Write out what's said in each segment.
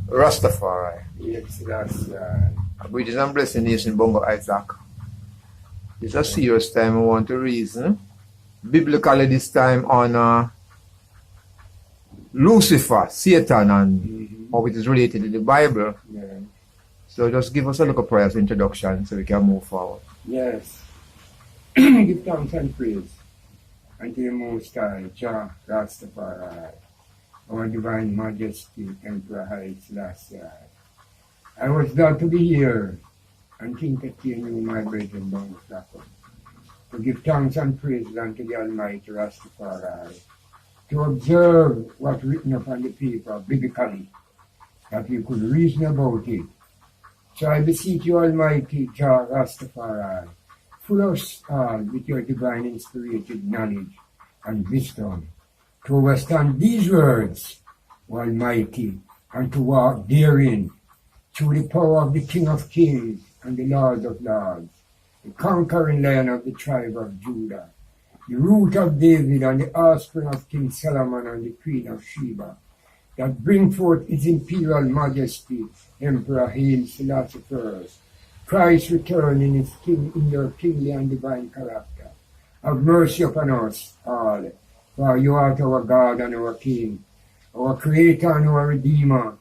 Rastafari. Yes, that's Greetings and blessing nation, Bongo Isaac. It's a serious time I want to reason. Biblically this time on Lucifer, Satan, and how it is related to the Bible. yeah. So just give us a little prayer as introduction so we can move forward. Yes. Give thanks and praise unto the Most High, Jah, Rastafari, our Divine Majesty, Emperor Haile Selassie. I was glad to be here and think that you knew my brethren, Bongo FLAKO, to give thanks and praise unto the Almighty Rastafari, to observe what's written upon the paper biblically, that you could reason about it. So I beseech you, Almighty Jah Rastafari, fill us all with your divine inspirited knowledge and wisdom to understand these words, O Almighty, and to walk therein through the power of the King of Kings and the Lord of Lords, the conquering Lion of the tribe of Judah, the root of David and the offspring of King Solomon and the Queen of Sheba, that bring forth his imperial majesty, Emperor Haile Selassie I, Christ return in your kingly and divine character. Have mercy upon us all, for you art our God and our King, our Creator and our Redeemer,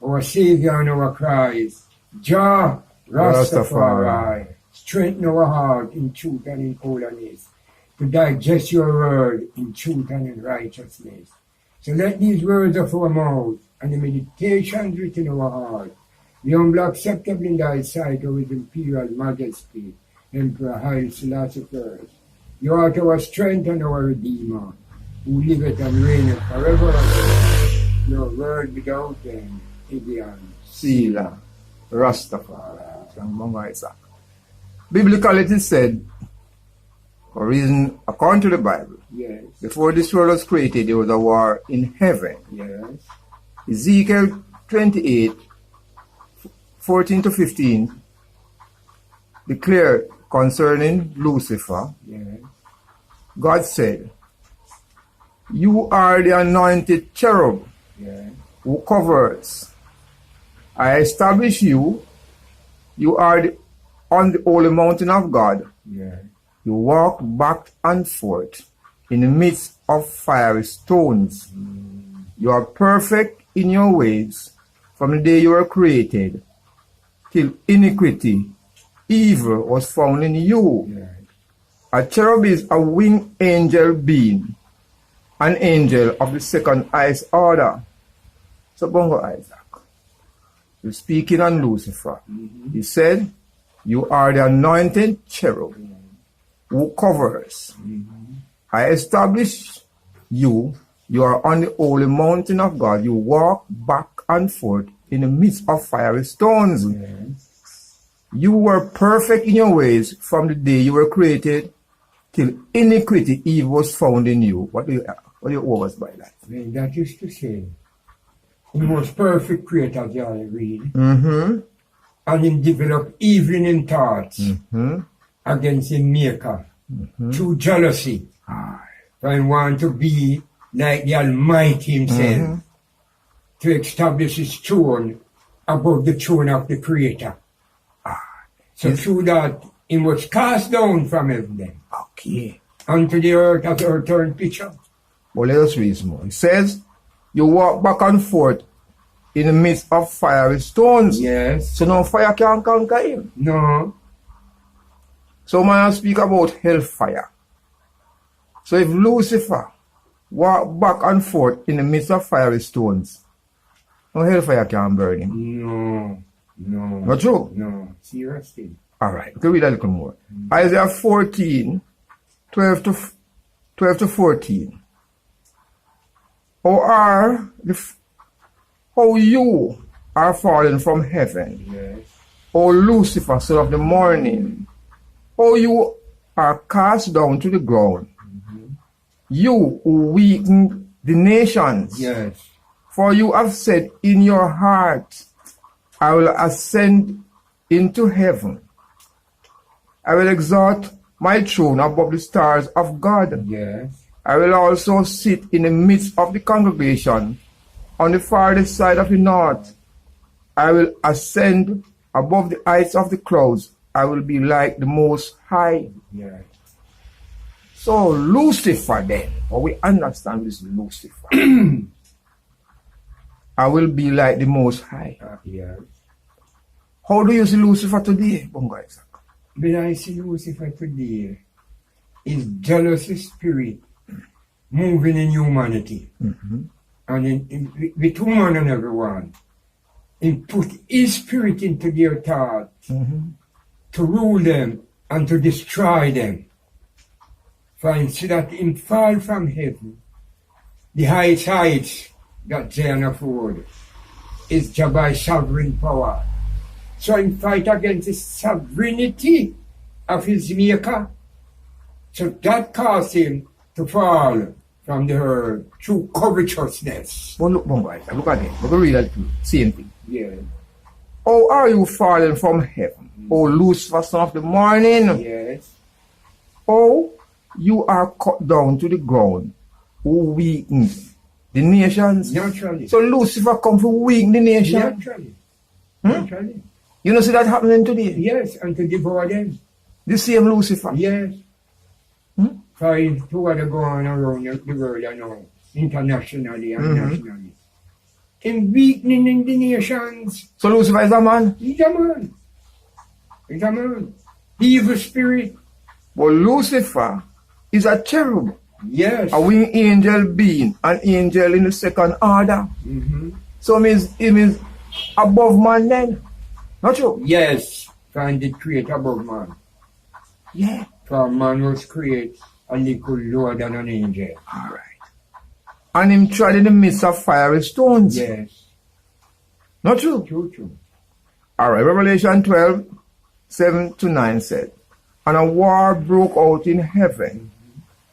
our Savior and our Christ. Jah Rastafari, strengthen our heart in truth and in holiness, to digest your word in truth and in righteousness. So let these words of our mouth and the meditations written in our heart be humble acceptable in thy sight, O his imperial majesty, Emperor Haile Selassie I. You art our strength and our Redeemer, who liveth and reigneth forever and ever. No word without end. Ibian. Sila, Rastafari, from Bongo Isaac. Biblically it is said, for reason according to the Bible, Yes. before this world was created, there was a war in heaven. Yes. Ezekiel 28, 14 to 15, declare concerning Lucifer, Yes. God said, you are the anointed cherub Yes. who covers. I establish you. You are on the holy mountain of God. Yes. You walk back and forth in the midst of fiery stones. You are perfect in your ways from the day you were created till iniquity, evil was found in you. Yes. A cherub is a winged angel being, an angel of the second highest order. So Bongo Isaac, you're speaking on Lucifer. He said, you are the anointed cherub who covers. I establish you. You are on the holy mountain of God. You walk back and forth in the midst of fiery stones. Yes. You were perfect in your ways from the day you were created till iniquity, evil was found in you. What do you owe us by that? Well, that is to say, the most perfect creator, Jah read, and him develop evil in him thoughts against him maker through jealousy. For him want to be like the Almighty himself, to establish his throne above the throne of the Creator. So through that, he was cast down from heaven Okay. unto the earth as a return picture. Well, let us read more. It says, you walk back and forth in the midst of fiery stones. Yes. So no fire can conquer him. No. So man speak about hellfire. So if Lucifer walk back and forth in the midst of fiery stones, no hellfire can burn him. No. No. Not true? No. Seriously. Alright, we can read a little more. Isaiah 14, 12 to 14. How you are fallen from heaven, Yes. O Lucifer, son of the morning. How you are cast down to the ground, you who weaken the nations. Yes. For you have said in your heart, I will ascend into heaven. I will exalt my throne above the stars of God. Yes. I will also sit in the midst of the congregation on the farthest side of the north. I will ascend above the heights of the clouds. I will be like the Most High. Yeah. So Lucifer then, what we understand is Lucifer. I will be like the Most High. Yeah. How do you see Lucifer today, Bongo Isaac? When I see Lucifer today, is jealous spirit moving in humanity. And with woman and everyone. And put his spirit into their thoughts to rule them and to destroy them. For instead that him fall from heaven, the highest heights that they can afford is Jabai's sovereign power. So he fight against the sovereignty of his maker. So that caused him to fall from the earth through covetousness. But look, Bongo Isaac, look at it. We're going to read that same thing. Yeah. How are you fallen from heaven, O Lucifer, son of the morning? Yes. Oh, you are cut down to the ground, who weakened the nations. Naturally. So Lucifer come to weaken the nation. Naturally. Naturally. You know see that happening today? Yes, and to devour them. The same Lucifer. Yes. For two other going around the world, you know, internationally and nationally. In weakening the nations. So Lucifer is a man. He's a man. He's a man. The evil spirit. But Lucifer is a cherub, Yes. a winged angel being, an angel in the second order. So he means above man then. Not true? Yes. Find the create above man. Yeah. For man was created a little lower than an angel. Alright. And him trod in the midst of fiery stones. Yes. Not true? True. Alright, Revelation 12, 7-9 said, and a war broke out in heaven.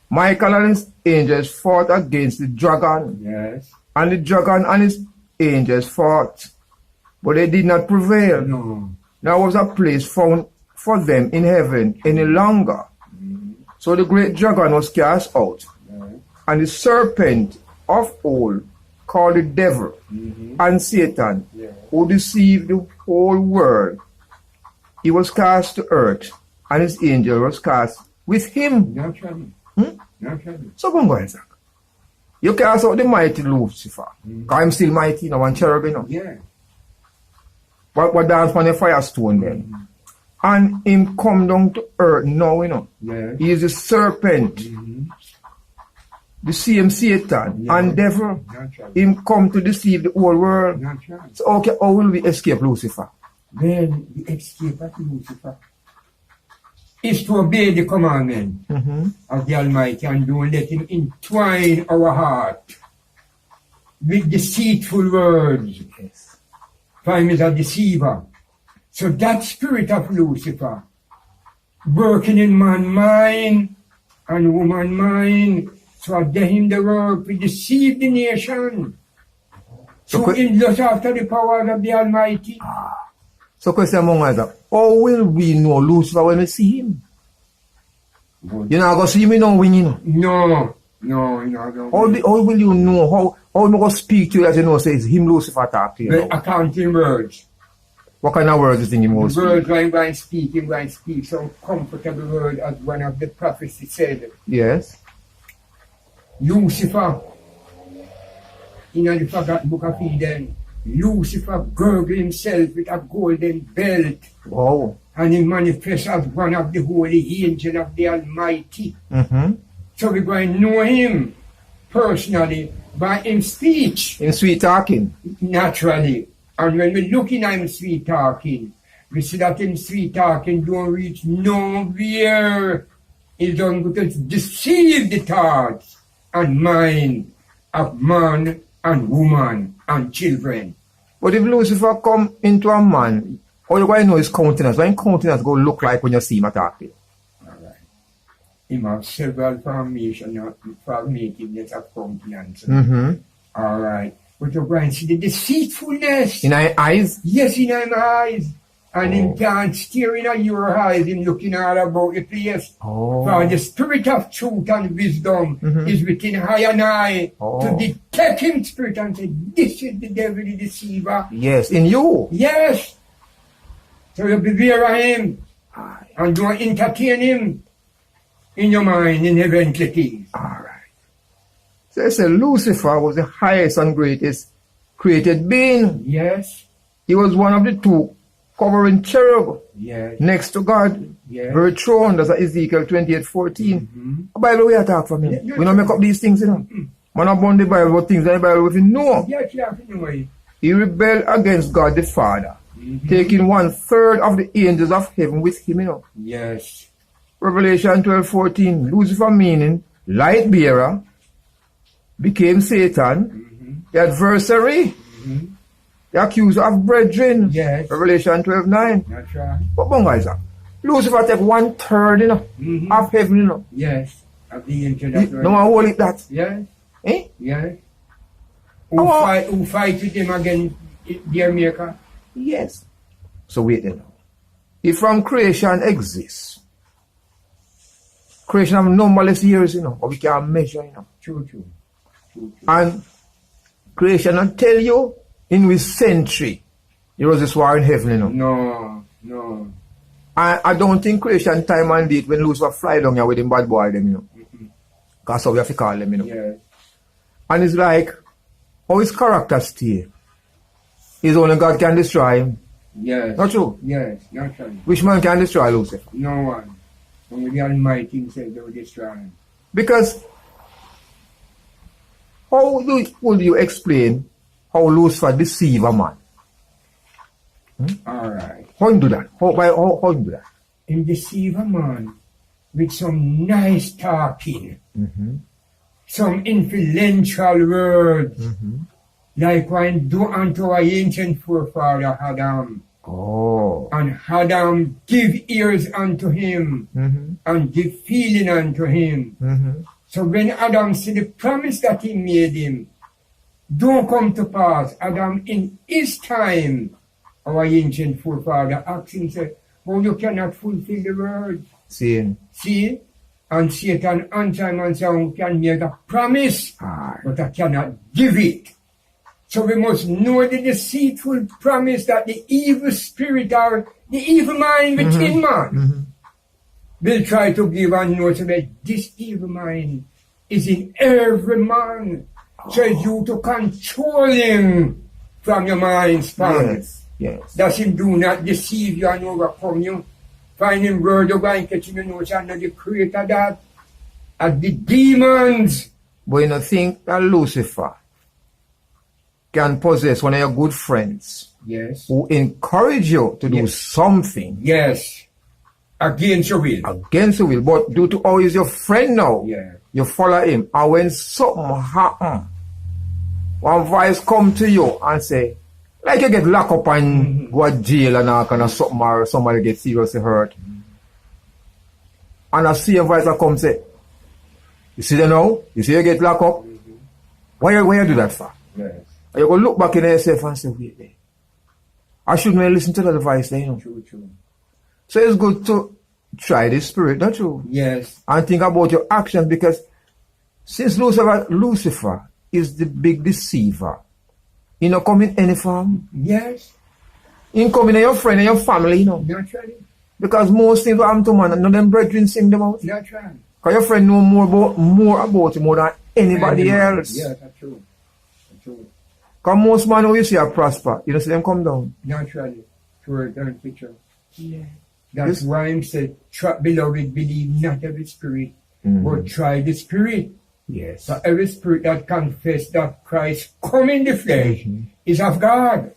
Michael and his angels fought against the dragon, Yes. and the dragon and his angels fought, but they did not prevail. No. There was a place found for them in heaven any longer. So the great dragon was cast out, and the serpent of old, called the devil and Satan, who deceived the whole world, he was cast to earth, and his angel was cast with him. Naturally. Naturally. So Bongo Isaac, you cast out the mighty Lucifer, because I'm still mighty, you know, and cherub, you know. Yeah. What dance on the firestone then. And him come down to earth now, you know. Yeah. He is the serpent, the same Satan and devil. Naturally. Him come to deceive the whole world. Naturally. So okay, how will we escape Lucifer? Then the escape of Lucifer is to obey the commandment of the Almighty and don't let him entwine our heart with deceitful words. Yes. For him is a deceiver. So that spirit of Lucifer working in man's mind and woman's mind, so they him the work to deceive the nation. So in lust after the power of the Almighty. So question among us, how will we know Lucifer when we see him? You know, go see him, you know, when you know. No. How will you know? How am I going to speak to you as you know, says him Lucifer talk to you? The accounting words. What kind of words do you think he will The speak? words I'm going to speak some comfortable word as one of the prophets said. Yes. Lucifer, in the forgotten book of Eden, Lucifer gurgled himself with a golden belt, Wow. and he manifests as one of the holy angels of the Almighty. So we're going to know him personally by his speech, In sweet talking. naturally. And when we look in him sweet talking, we see that him sweet talking don't reach nowhere. He's done to deceive the thoughts and mind of man and woman and children. But if Lucifer come into a man, how you going to know his countenance? What his countenance go look like when you see him talking? Alright. He has several formations of countenance. Alright. But you're going to see the deceitfulness. In our eyes? Yes, in our eyes. And him can't steering at your eyes, him looking all about the place. For the spirit of truth and wisdom is within I and I to detect him spirit and say, this is the devil, the deceiver. Yes, in you. Yes. So you beware of him and don't entertain him in your mind in heavenly things. Alright. So I say Lucifer was the highest and greatest created being. Yes. He was one of the two covering cherub next to God. Her throne, that's Ezekiel 28:14. The Bible we attack from him. We don't make up these things, you know. Man about the Bible, but things in the Bible we know. He rebelled against God the Father, taking 1/3 of the angels of heaven with him, you know. Yes. Revelation 12:14, Lucifer meaning light bearer, became Satan, the adversary, the accuser of brethren. Yes. Revelation 12:9. That's right. But Bongo Isaac, Lucifer take 1/3, you know, of heaven, you know. Yes. Of the angels. No one hold it that. Yes. Eh? Yes. Who fight with him against their maker? Yes. So wait then. If from creation exists, creation have numberless years, you know, but we can't measure, you know. True. And creation will tell you in which century there was this war in heaven, you know. No. I don't think creation time and date when Lucifer fly down here with him bad boy them, you know. Because so we have to call them, you know. Yes. And it's like, how his character stay. Is only God can destroy him. Yes. Not true? Yes, not true. Which man can destroy Lucifer? No one. Only the Almighty himself will destroy him. Because would you explain how Lucifer deceive a man? Alright. How you do that? How you do that? Him deceive a man with some nice talking. Some influential words. Like when do unto our ancient forefather Adam. And Adam give ears unto him and give feeling unto him. So when Adam see the promise that he made him, don't come to pass. Adam in his time, our ancient forefather asked him, say, oh, you cannot fulfill the word. See? And Satan answered him and said, I can make a promise, but I cannot give it. So we must know the deceitful promise that the evil spirit or the evil mind within man will try to give and know so that this evil mind is in every man. So it's you to control him from your mind span. Yes. That him do not deceive you and overcome you. Find him word of God and catch him in the notion of the creator that as the demons. But you don't think that Lucifer can possess one of your good friends who encourage you to do something against your will, but due to how he's your friend now, you follow him, and when something happen, one voice come to you and say, like you get locked up and go to jail and all kind of something, or somebody get seriously hurt, and I see a voice that come say, you see that now? You see you get locked up? Why you do that for? And you go look back in yourself and say, wait there. I shouldn't listen to that advice there, you know. True. So it's good to try the spirit, not true? Yes. And think about your actions, because since Lucifer is the big deceiver, he not come in any form. Yes. He come in your friend and your family, you know. Naturally. Because most things that happen to man, none of them brethren sing them out. Naturally. Because your friend know more about him more than anybody else. Yes, that's true. Because most men who you see are prosper, you don't see them come down. Naturally. True, turn picture. Yeah. That's why him said, beloved, believe not every spirit, but try the spirit. Yes. So every spirit that confess that Christ come in the flesh is of God.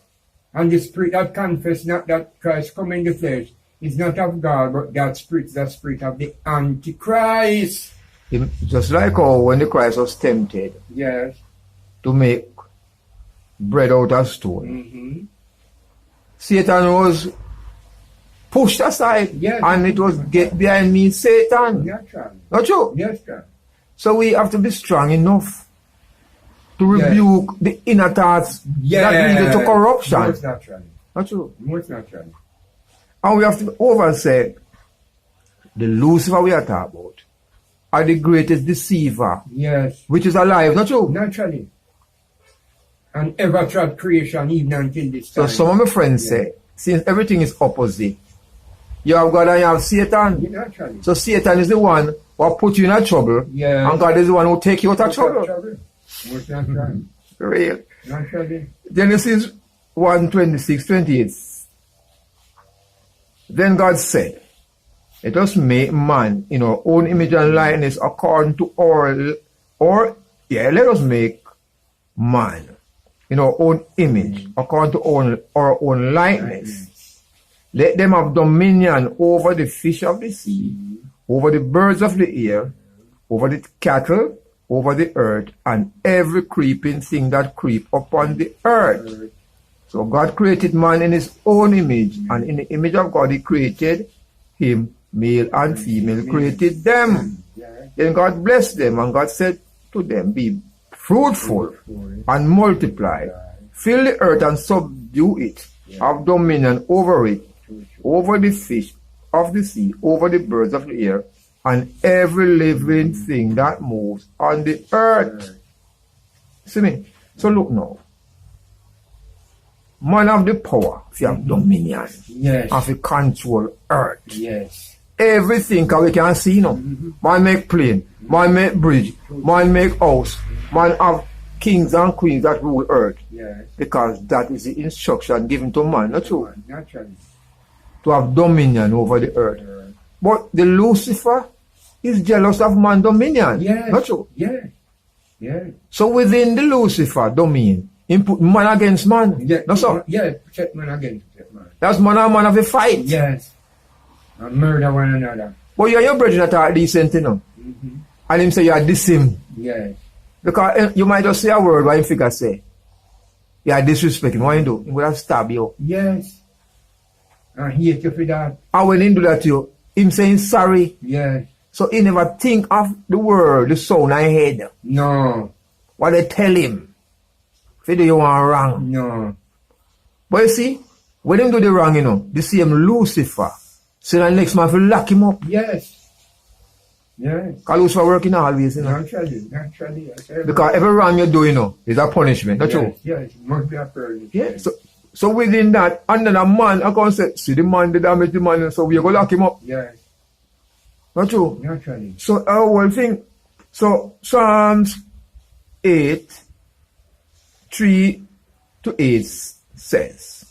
And the spirit that confess not that Christ come in the flesh is not of God, but that spirit is the spirit of the Antichrist. Just like how when the Christ was tempted to make bread out of stone, Satan was pushed aside, and it was get behind me, Satan. Not true? Yes, sir. So we have to be strong enough to rebuke the inner thoughts that lead to corruption. Most naturally. Not true? Most naturally. And we have to over say, the Lucifer we are talking about are the greatest deceiver, Yes. which is alive, not true? Naturally. And ever throughout creation, even until this So time. some of my friends say, since everything is opposite, you have God and you have Satan. Naturally. So Satan is the one who put you in a trouble, Yeah. and God is the one who take you out of trouble. Most natural. Real. Naturally. Genesis 1:26-28. Then God said, let us make man in our own image and likeness according to let us make man in our own image according to our own likeness. Let them have dominion over the fish of the sea, over the birds of the air, over the cattle, over the earth, and every creeping thing that creep upon the earth. So God created man in his own image, and in the image of God he created him, male and female, created them. Then God blessed them, and God said to them, be fruitful and multiply, fill the earth and subdue it, have dominion over it, over the fish of the sea, over the birds of the air, and every living thing that moves on the earth. See me? So look now. Man have the power to have dominion. Yes. And to control earth. Yes. Everything we can see now. Man make plane, man make bridge, man make house, man have kings and queens that rule earth. Yes. Because that is the instruction given to man, not true? Naturally. To have dominion over the earth. But the Lucifer is jealous of man's dominion. Yes. Not true? Yes. Yes. So within the Lucifer dominion, he put man against man. Yeah. No, so Yeah. Protect man against protect man. that's man and man have a fight. Yes. And murder one another. But you and your brethren that are decent, you know. And him say you are dissing. Yes. Because you might just say a word where him figure say, you are disrespecting. What you do? He would have stabbed you. Yes. And hate you for that. And when he do that to you, him saying sorry. Yes. So he never think of the word, the sound I head. No. What they tell him. If you do you want wrong. No. But you see, when him do the wrong, you know, the same Lucifer, so the next man will lock him up. Yes. Yes. Because Lucifer working always, you know. Naturally. Naturally. Yes. Because every wrong you do, you know, is a punishment. Not true? Yes. Must be a person. Yeah. So within that, another man, I can say, see the man, the damage the man, so we go lock him up. Yes. Not true? Naturally. So our whole thing, so Psalms 8, 3-8 says,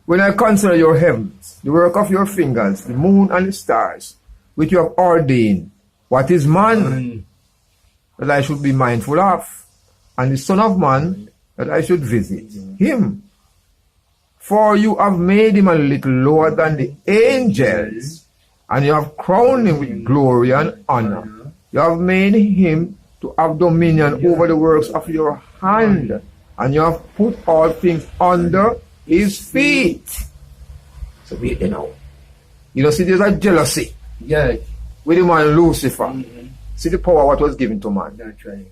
when I consider your heavens, the work of your fingers, the moon and the stars, which you have ordained, what is man that I should be mindful of, and the Son of Man that I should visit him? For you have made him a little lower than the angels, and you have crowned him with glory and honor. You have made him to have dominion over the works of your hand, and you have put all things under his feet. So wait, you know, see there's a jealousy. Yes. With the man Lucifer. See the power what was given to man. That's right.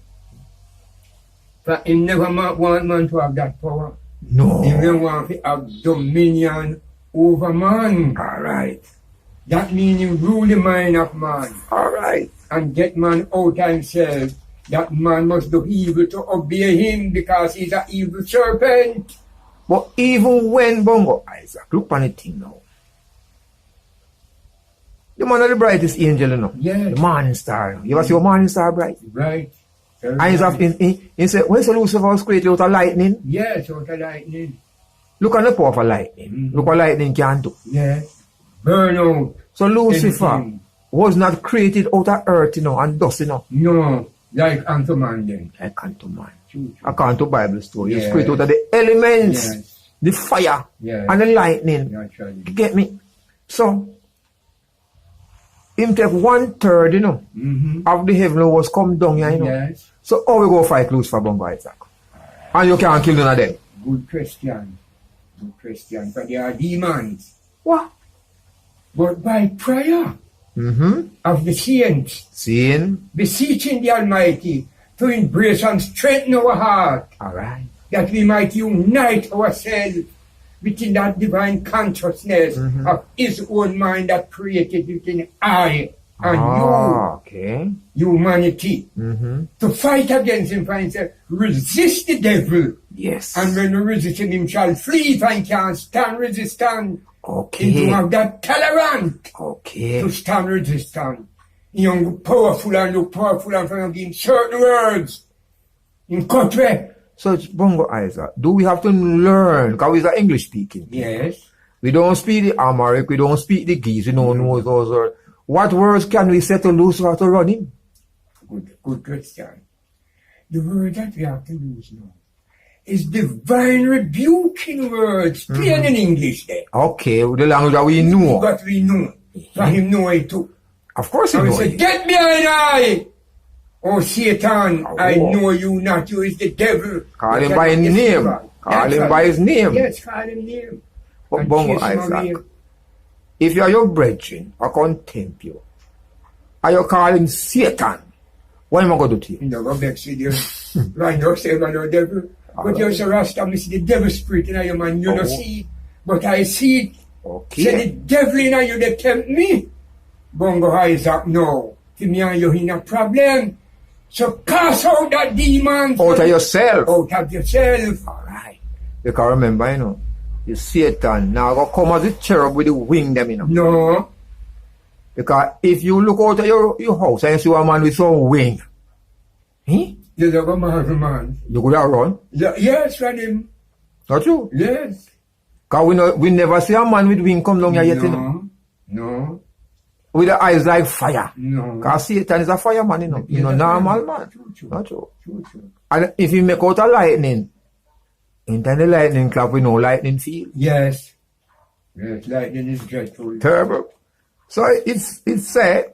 But he never want man to have that power. No. He never want to have dominion over man. Alright. That means you rule the mind of man. Alright. And get man out of himself. That man must do evil to obey him because he's an evil serpent. But even when Bongo Isaac, look on the thing now. The man of the brightest angel, you know. Yes. The morning star. You ever see a morning star bright? Right. And he said, when Lucifer was created out of lightning? Yes, out of lightning. Look on the power of lightning. Look what lightning can do. Yes. Burn out. So Lucifer anything. was not created out of earth, you know, and dust, you know. No. Like unto man then. Like unto man. True. According to Bible story. He was Yes. created out of the elements, Yes. the fire, Yes. and the lightning. Naturally. You get me? So, him take 1/3, you know, of the heaven was come down here, you know. Yes. So how we go fight Lucifer, Bongo Isaac? And you can't kill none of them. Good Christian. Good Christian. But they are demons. What? But by prayer of the saints, Seeing? beseeching the Almighty to embrace and strengthen our heart, Alright. that we might unite ourselves within that divine consciousness of his own mind that created within I and okay. you, humanity, to fight against him, for himself, resist the devil. Yes. And when you resist him shall flee if I can't stand resistance. Okay. You have that tolerant Okay. to stand resistance. You powerful and from him certain words in country. So it's Bongo Isaac. Do we have to learn? Because we're English speaking. Yes. We don't speak the Amharic, we don't speak the Geese, we don't know those words. What words can we say to Lucifer to run him? Good question. The word that we have to use now is divine rebuking words, plain in English there. Okay, the language that we know. But we know. For him know it too. Of course he And we knows say, it. get behind I! Oh Satan, Oh. I know you not, you is the devil. Call You him by his cannot name. deceive. Call That's him right. by his name. Yes, call him name. But And Bongo chase him Isaac, away. if you are your brethren, I contempt you, and you call him Satan, what am I going to do to you? You know, go back to you. Right now, say, man, no devil. But you say, Rasta, I see the devil spirit in you, man. You don't see it. But I see it. Okay. Say the devil in you, they tempt me. Bongo Isaac, no. To me and you in a problem. So cast out that demon. Out of yourself. Out of yourself. Alright. You can remember, you know, the Satan now go come as a cherub with the wing them, you know. No. Because if you look out of your house and you see a man with some wing, There's a man. you could have run. Yes, from him. Not true? Yes. Because we never see a man with wing come down here yet, you know. No. With the eyes like fire. No. Because Satan is a fireman, you know. You know, normal man. True. Not true. True. And if he make out a lightning, in time the lightning clap, we know lightning feel. Yes. Yes, lightning is dreadful. Terrible. So it's said,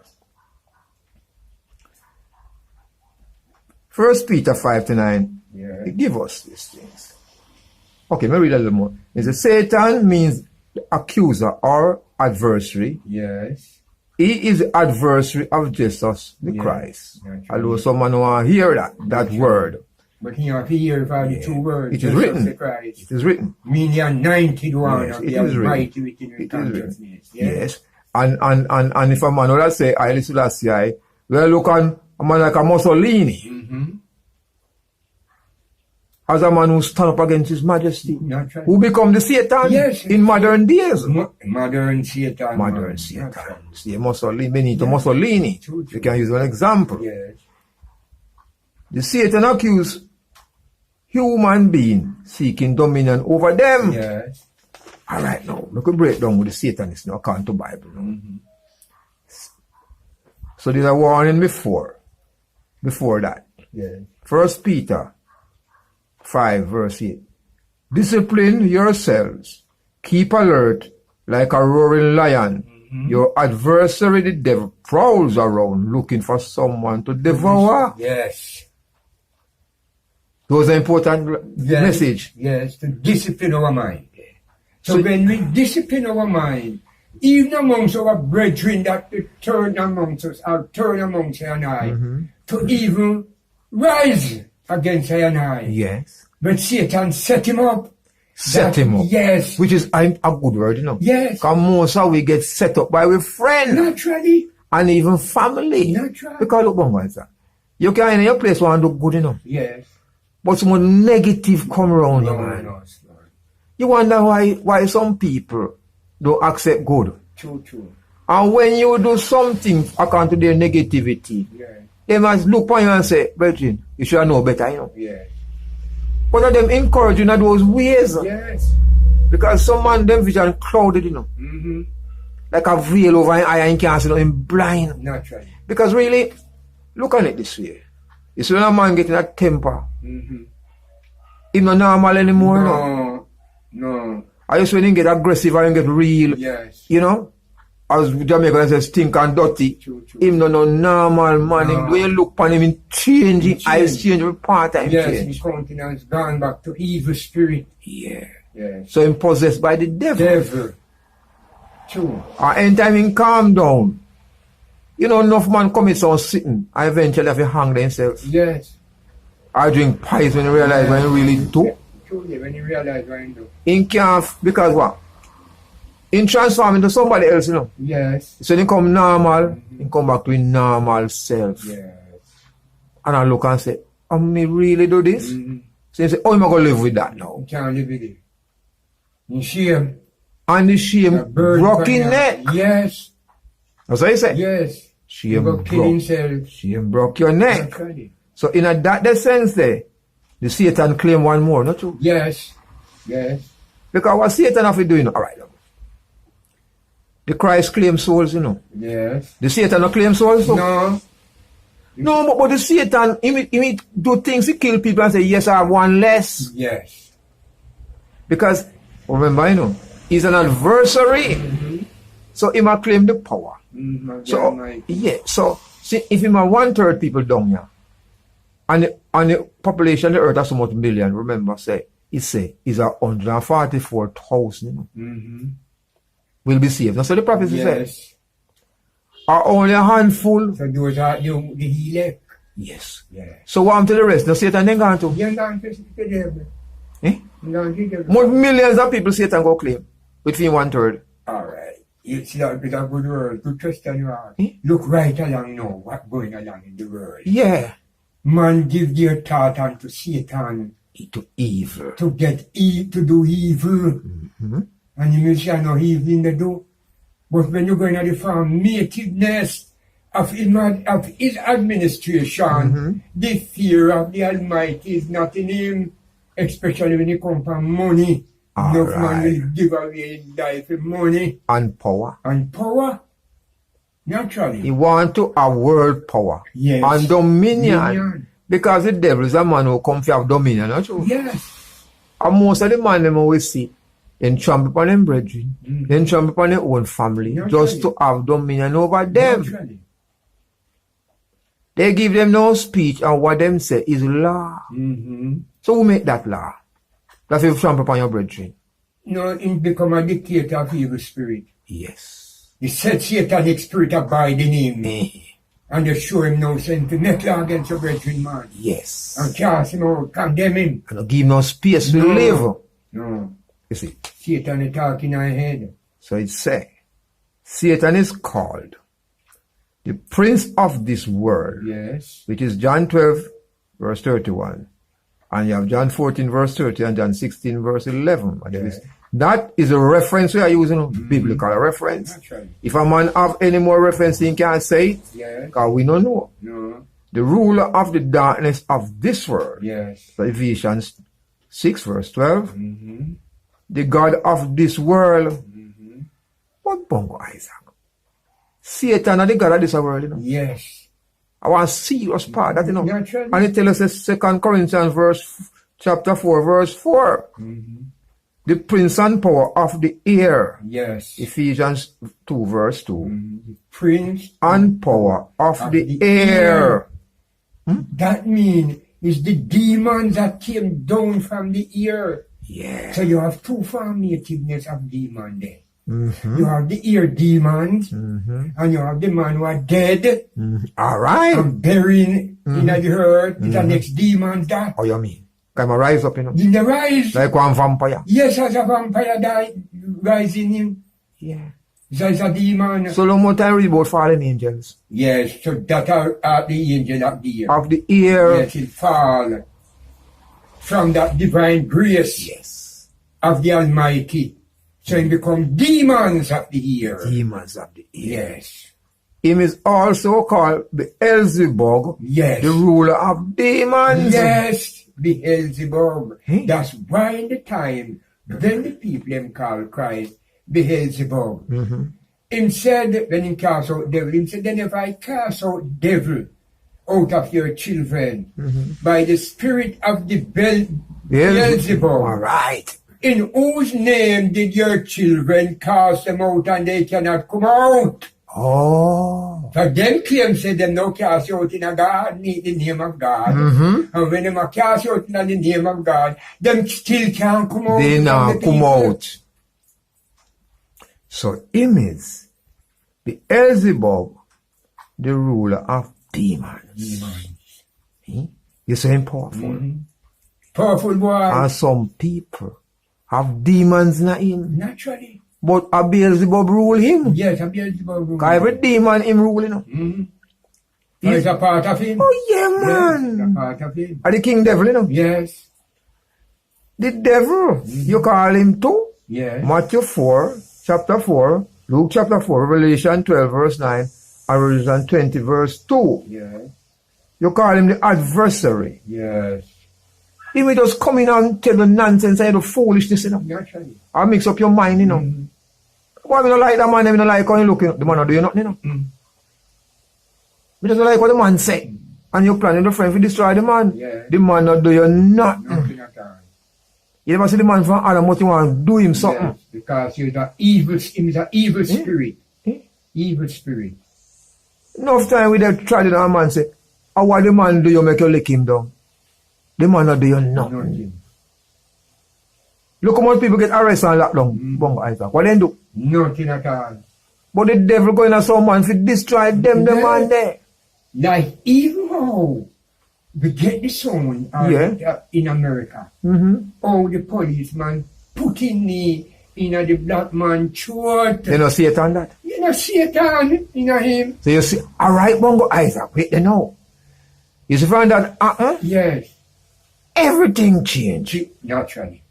1 Peter 5-9, Yeah. it give us these things. Okay, let me read a little more. It says, Satan means accuser or adversary. Yes. He is the adversary of Jesus the Yeah, Christ. that's Although right. someone want to hear that word. But you have to hear for the two words. It is Jesus written. the Christ. It is written. Meaning you are 91 Yes, of it the is written. Almighty within your It is written. consciousness. Yes. And if a man would say, I listen to that, well, look on a man like a Mussolini. As a man who stand up against his majesty. That's right. Who become the Satan Yes. in modern days. Modern Satan. Modern man. Satan. That's right. See, Mussolini, Benito Mussolini. True. You can use an example. Yes. The Satan accused human being seeking dominion over them. Yes. All right, now, we could break down with the Satanists now, according to Bible. Now. So there's a warning before that. Yes. 1 Peter 5 verse 8. Discipline yourselves. Keep alert like a roaring lion. Your adversary, the devil, prowls around looking for someone to devour. Yes. Those are important message. Yes, to discipline our mind. So, So- when we discipline our mind, even amongst our brethren that turn amongst us, or turn amongst you and I, to even rise against you and I. Yes. But Satan set him up. Set him up. Yes. Which is a good word, you know. Yes. Because most of we get set up by our friends Naturally. and even family. Naturally. Because look, Bongo, sir. You can in your place want to do good, you know. Yes. But some negative come around you, No, man. no. You wonder why some people don't accept good. True. And when you do something according to their negativity, Yeah. they must look on you and say, Brethren, you should know better, you know. Yes. But of them encourage you in those ways. Yes. Because some man, them vision clouded, you know. Like a veil over an eye and can't see nothing, blind. Naturally. Because really, look at it this way. You see when a man getting a temper, he's not normal anymore, no. No. I just when he get aggressive and he get real, Yes. you know, as Jamaicans say, stink and dirty. True. Him no normal man. No. When you look upon him, he changing, eyes change, every part time Yes, change. his countenance gone back to evil spirit. Yeah. Yes. So him possessed by the devil. Devil. True. And anytime he calm down, you know, enough man commits on sitting and eventually have to hang themselves. Yes. I drink pies when you realize when you really do. too late when you realize what you do. In can't, because what? In transform into somebody else, you know. Yes. So he come normal, he come back to his normal self. Yes. And I look and say, oh, me really do this? So he say, oh, I'm going to live with that now. You can't live with it. In shame. And the shame broke his neck. Yes. That's what he said. Yes. Shame broke himself. Shame broke your neck. That's right. So in a that sense there, the Satan claim one more, not true? Yes. Yes. Because what Satan have to do, you know, all right. The Christ claim souls, you know. Yes. The Satan not claim souls? So? No. No, but the Satan, he do things, he kill people and say, yes, I have one less. Yes. Because, remember, you know, he's an adversary. So he might claim the power. So, yeah, so, see, if he might 1/3 people down here, and the population of the earth has so much million, remember, say, he's 144,000, you know, will be saved. That's what the prophecy says. Are only a handful. So those are the elect. Yes. Yeah. So what happened to the rest? Now Satan then gone to? You're not to them. Eh? More millions of people Satan go claim. Between 1/3. Alright. You see that it's a good word. Good question you are. Eh? Look right along now what's going along in the world. Yeah. Man give their thought unto Satan. To evil. To get to do evil. And you may say no evil in the do. But when you go into the formativeness of his administration, the fear of the Almighty is not in him, especially when it comes from money. Enough man will give away his life for money. And power. And power. Naturally. He want to have world power. Yes. And dominion. Because the devil is a man who come to have dominion, not true? Yes. And most of the man them always see, then trample upon them brethren, then trample upon their own family, just to have dominion over them. Naturally. They give them no speech, and what them say is law. So who make that law? That's if you trample upon your brethren. No, he become a dictator of evil spirit. Yes. He set satanic spirit abide in him. And they show him no sense to make law against your brethren, man. Yes. And cast him out, condemn him. And give him no space to live. No. You see. Satan is talking in our head. So it say, Satan is called the prince of this world. Yes. Which is John 12, verse 31. And you have John 14, verse 30, and John 16, verse 11. And that is a reference we are using, biblical reference. Naturally. If a man have any more reference, he can't say it. Yes. Because we don't know. No. The ruler of the darkness of this world. Yes. So Ephesians 6, verse 12. The God of this world. What bongo, Isaac? Satan is the God of this world, you know. Yes. I want to see us part that, you know. Naturally. And it tells us 2 Corinthians chapter 4, verse 4. The prince and power of the air. Yes. Ephesians 2, verse 2. Prince and power of the air. That means it's the demons that came down from the air. Yeah. So you have two formativeness of demon there. You have the ear demons, and you have the man who are dead. All right. And buried in the earth. The next demons that. Oh, you mean? Can I rise up, you know? In the rise. Like one vampire. Yes, as a vampire died, rising him. Yeah. So it's a demon. So long more time read about fallen angels. Yes, so that are the angel of the air. Of the air. Yes, it fall from that divine grace. Yes. Of the Almighty. So it become demons of the air. Demons of the air. Yes. Him is also called Beelzebub. Yes. The ruler of demons. Yes. Beelzebub. Hey. That's why in the time when the people them call Christ Beelzebub. Him said when he cast out devil, him said, then if I cast out devil out of your children by the spirit of the Beelzebub. All right. In whose name did your children cast them out and they cannot come out? Oh. So them claim say them no cast out in a God, need the name of God. And when them a cast out in the name of God, them still can't come out. They now come out. So him is the Beelzebub, the ruler of demons. You see him powerful. Powerful boy. And some people have demons in him. Naturally. But a Beelzebub rule him. Yes, a Beelzebub. Because every demon him rule, you know. Mm-hmm. It's a part of him. Oh yeah, man. Yes, a part of him. And the king devil, you know. Yes. The devil, you call him too. Yes. Matthew 4, chapter 4, Luke chapter 4, Revelation 12, verse 9, and Revelation 20, verse 2. Yes. You call him the adversary. Yes. He may just come in and tell the nonsense and the foolishness, you know. Naturally. Or mix up your mind, you know. Mm-hmm. Why we don't like that man, we don't like how you look, you know. The man not do you nothing, you know. Mm-hmm. We just don't like what the man say. And you planning the friend to destroy the man. Yeah. The man not do you nothing. Nothing at all. You never see the man from Adam, what you want to do him something. Yes, because he's an evil spirit. Eh? Evil spirit. Enough time we they try to man say, oh, what the man do you make you lick him down? The man not do you nothing. Nothing. Look how much people get arrested and locked down. Bongo Isaac. What they do? Nothing at all. But the devil going at some man to destroy them, the man there. Like even how we get the sound in America. Mm-hmm. Oh, the policeman putting the the black man throat. You know Satan that? You know Satan in him. So you see, alright, Bongo Isaac, wait, you know. You see from that, Yes. everything changed Naturally.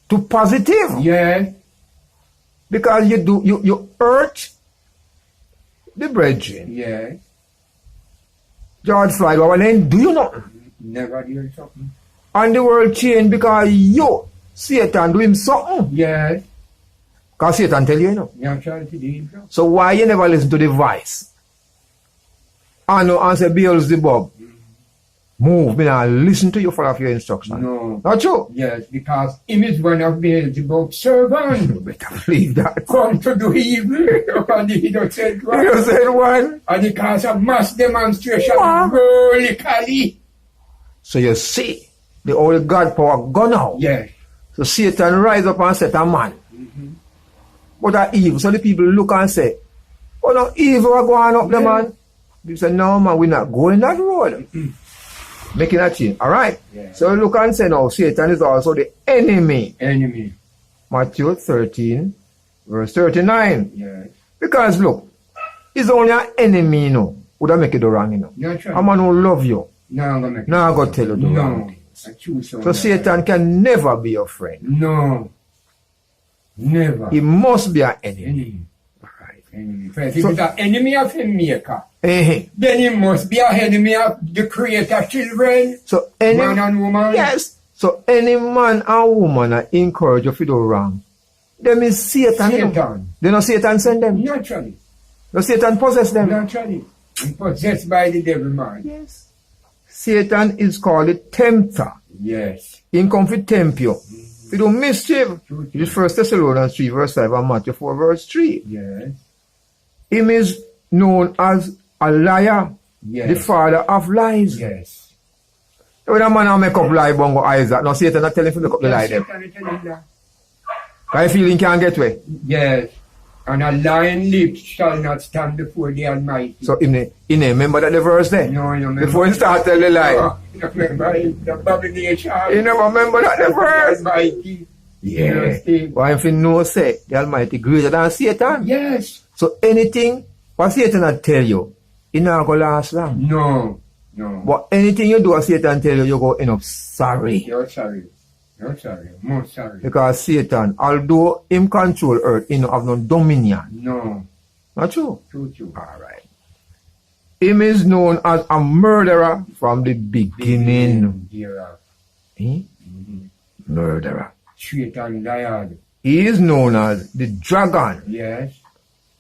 to positive. Yes. Because you hurt the brethren. Yes. George Floyd, well, then do you nothing. Never did something. And the world changed because you, Satan, do him something. Yes. Because Satan tell you, you know. Naturally to do so. So why you never listen to the voice? And say, Beelzebub, move, me now listen to you for your instruction. No. Not true? Yes, because him is one of Beelzebub's servants. You better believe that. Come to do evil. And he don't say one. You said one. And he cause a mass demonstration. Wow. Vertically. So you see, the old God power gone out. Yes. So Satan rise up and set a man. Mm-hmm. But that evil. So the people look and say, oh no, evil are going up the man. They say, no man, we're not going that road. Mm-hmm. Making a change. Alright? Yeah. So look and say now, Satan is also the enemy. Enemy. Matthew 13, verse 39. Yes. Because look, he's only an enemy, you know. Would I make you do wrong, you know? Naturally. A man who love you. No, I'm gonna make Now I'm going to tell you the wrong No. things. I choose So Satan can never be your friend. No. Never. He must be an enemy. Enemy. Alright. Enemy. If he's So- an enemy of him maker, Eh. then he must be an enemy of the creator children. So any Man and woman. yes. So any man and woman that encourage you to do wrong, them is Satan. You know? Satan. They know Satan send them. Naturally. No Satan possess them. Naturally. And possessed by the devil man. Yes. Satan is called the tempter. Yes. He come to tempt you. To do mischief. True. It is 1 Thessalonians 3 verse 5 and Matthew 4 verse 3. Yes. Him is known as a liar, Yes. the father of lies. Yes. When a man a make up lie, Bongo Isaac, now Satan not telling him to make up the lie them. Satan is telling that. I feel he can't get way. Yes. And a lying lips shall not stand before the Almighty. So he remember that the verse there? No, you remember. Before he start tell the lie. You remember the abomination. He never remember that the verse. Almighty. Yeah. Yes. But if he know say the Almighty greater than Satan. Yes. So anything what Satan not tell you, it not go last long. No. No. But anything you do what Satan tell you, you go end up sorry. You're sorry. You're sorry. Most sorry. Because Satan, although him control earth, he don't have no dominion. No. Not true? True, true. Alright. Him is known as a murderer from the beginning. Dear. Eh? Murderer. Satan liar. He is known as the dragon Yes.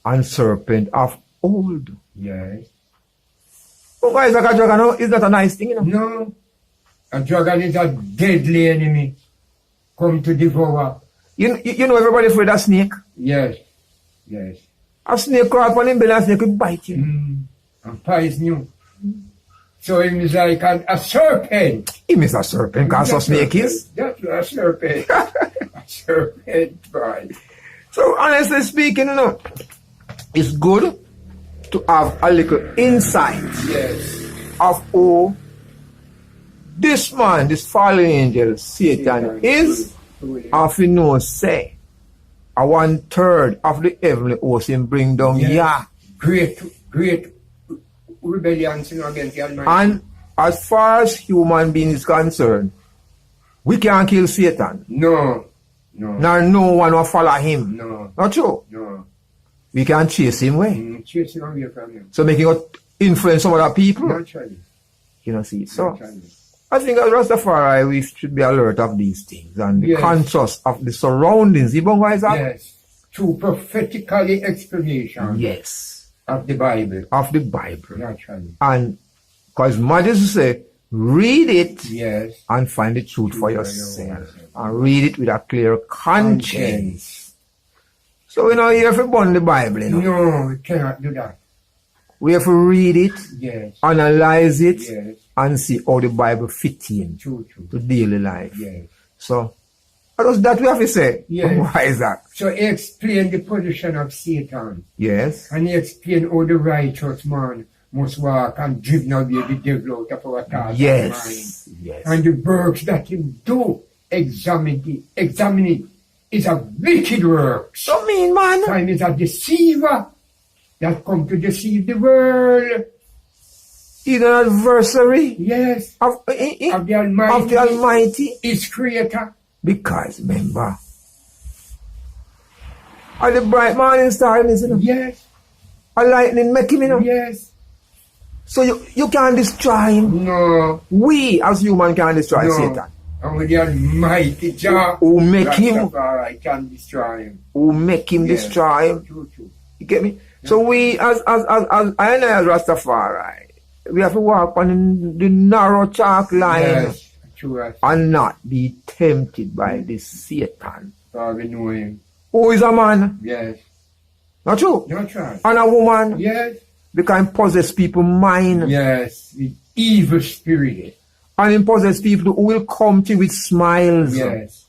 and serpent of old. Yes. Oh, guys, like a dragon, is that a nice thing, you know? No. A dragon is a deadly enemy. Come to devour. You know everybody afraid of snake? Yes. Yes. A snake crawl upon him belly and snake will bite you. And poison you. So him is like a serpent. Him is a serpent, because a snake is. That's a serpent. A serpent, boy. So honestly speaking, you know, it's good to have a little insight Yes. of who this man, this fallen angel, Satan, is, if you know, say, a 1/3 of the heavenly host him bring down, yeah. Great rebellion against the Almighty. And as far as human being is concerned, we can't kill Satan. No. Nor no one will follow him. No. Not true. No. We can chase him away. Chase him away from him. So making us influence some other people. Naturally. You know, see. So Naturally. I think as Rastafari, we should be alert of these things and be conscious of the surroundings. Yes. Through prophetically explanation. Yes. Of the Bible. Of the Bible. Naturally. And because Majesty say, read it and find the truth for yourself. And read it with a clear conscience. So we're not here to burn the Bible, you know. No, we cannot do that. We have to read it, analyze it, and see how the Bible fits in to daily life. So that we have to say. Why is that? So he explained the position of Satan. Yes. And he explained how the righteous man must walk and driven away the devil out of our thoughts and mind. Yes. And the works that he do, examine it, is a wicked work. So mean, man. Time is a deceiver that come to deceive the world. He's an adversary. Yes. Of the Almighty. Of the Almighty. His creator. Because remember, are the bright morning star, isn't it? Yes. A lightning make him, you know? Yes. So you can't destroy him. No. We as humans can't destroy Satan. Only the Almighty Jah who make him can destroy him. Who make him destroy him. True. You get me? So we as Rastafari, we have to walk on the narrow chalk line and not be tempted by this Satan. We know him. Who is a man? Yes. Not true? Not right. And a woman? Yes. They can possess people's mind. Yes. With evil spirit. And he possess people who will come to you with smiles. Yes.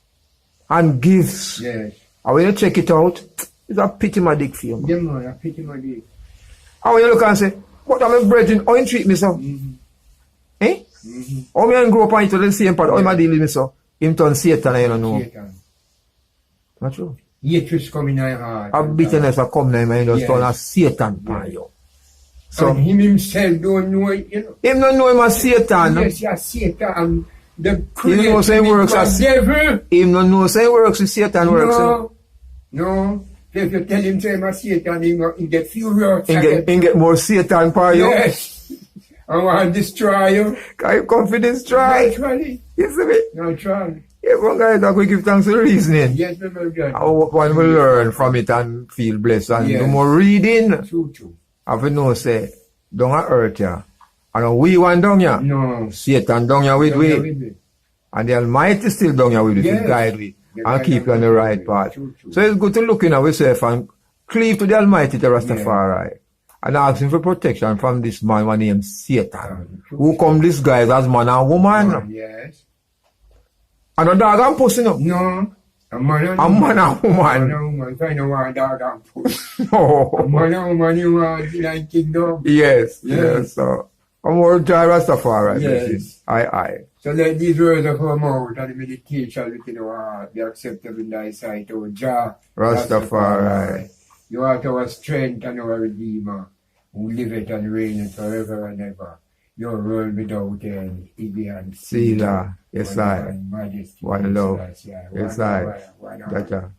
And gifts. Yes. And when you check it out, it's a pity my dick for you. Yeah, man, a pity my dick. And when you look and say, what am I brethren? How you treat me so? Eh? How me and grow up into the same part? How am I dealing with me so? Him turn Satan, I don't know. Satan. Not true. Hatred come in your heart. A bitterness will come in your mind, just turn a Satan upon you. So and him himself don't know it, you know. Him don't know him as Satan. Yes, he has Satan and the creator. Him know say works as devil. Him don't know say works with Satan works. No. If you tell him say him as Satan, he get furious. He get more Satan upon you. Yes. I want to destroy you. Can you confidence try? Naturally. You see me? Naturally. Yeah, one guy that we give thanks to the reasoning. Yes, my brother. One will learn from it and feel blessed and do more reading. True. Have you know say, don't hurt ya. And we want down ya. No. Satan down ya with we. And the Almighty still down ya with you to guide we. And keep you on the right path. True. So it's good to look in ourselves and cleave to the Almighty, the Rastafari. And ask him for protection from this man named Satan. Who come disguised as man and woman. Yes. And a dog and pussy, no? No. A man and woman. Man and woman. If I know what a dog and pussy. No. A man and woman, you want the kingdom. Yes. So, I'm more Jai Rastafari. Yes. Aye. So let these words of our mouth and the meditation within our heart be acceptable in thy sight, O Jah Rastafari. You are our strength and our Redeemer, who liveth and reigneth forever and ever. Your world without end, Ibian, Sila, yes, I. Majesty, one love, yes, I. Gotcha.